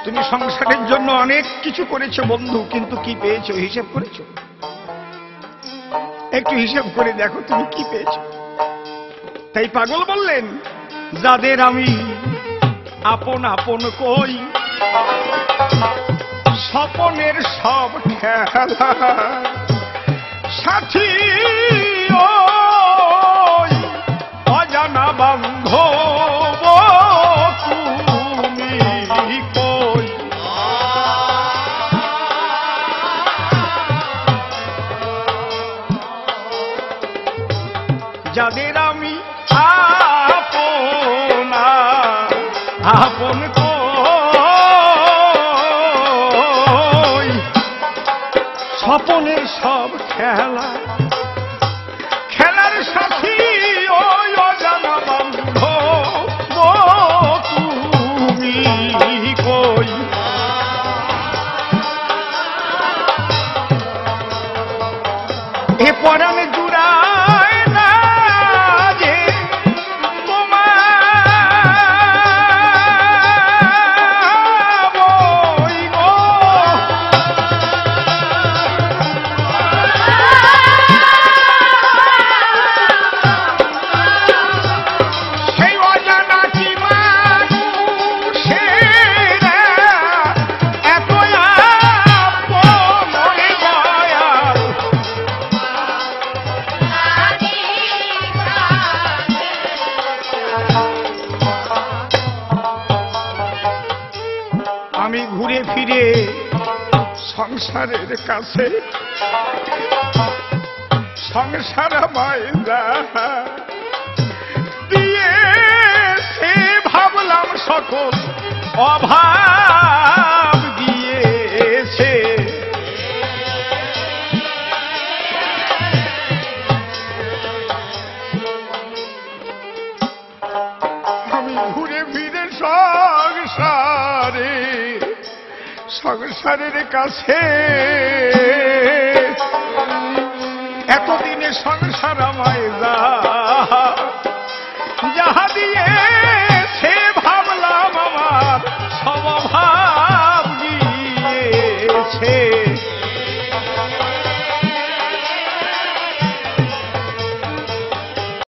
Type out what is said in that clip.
তুমি সংসারের জন্য অনেক কিছু করেছো বন্ধু, কিন্তু কি পেয়েছো হিসেব করেছো? একটু হিসেব করে দেখো তুমি কি পেয়েছো। তাই পাগল বললেন, যাদের আমি আপন আপন কই, স্বপনের সব খেলা সাথী ওই অজানা বান্ধব তুমি কই। যাদের আমি আপন আপন কই, স্বপনের সব খেলা খেলার সাথী ওই অজানা বান্ধব তুমি কই। এ পরাণে জুড়ায় না যে তোমার ওই গো, সেই অজানা কি মানুষের এত আপন ওই দয়াল। আমি ঘুরে ফিরে সংসারের কাছে, সংসার আমায় দিয়েছে, ভাবলাম সকল অভাব দিয়েছে। আমি ঘুরে ফিরে সংসারের কাছে, এতদিনে সংসার